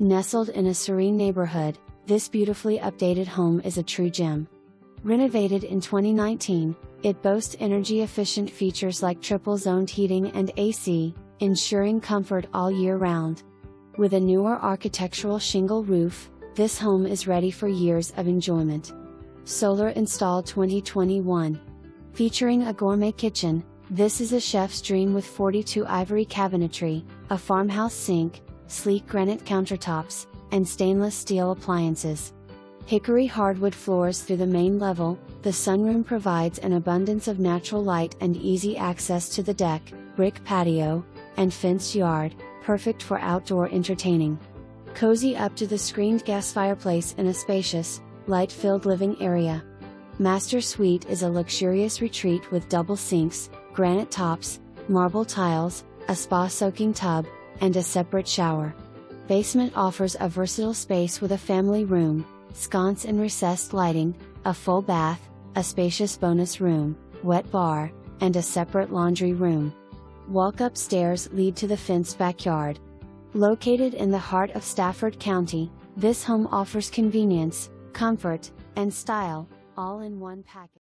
Nestled in a serene neighborhood, this beautifully updated home is a true gem. Renovated in 2019, it boasts energy-efficient features like triple-zoned heating and AC, ensuring comfort all year round. With a newer architectural shingle roof, this home is ready for years of enjoyment. Solar installed 2021. Featuring a gourmet kitchen, this is a chef's dream with 42 ivory cabinetry, a farmhouse sink, sleek granite countertops, and stainless steel appliances. Hickory hardwood floors through the main level, the sunroom provides an abundance of natural light and easy access to the deck, brick patio, and fenced yard, perfect for outdoor entertaining. Cozy up to the screened gas fireplace in a spacious, light-filled living area. Master suite is a luxurious retreat with double sinks, granite tops, marble tiles, a spa-soaking tub, and a separate shower. Basement offers a versatile space with a family room, sconce and recessed lighting, a full bath, a spacious bonus room, wet bar, and a separate laundry room. Walk-up stairs lead to the fenced backyard. Located in the heart of Stafford County, this home offers convenience, comfort, and style, all in one package.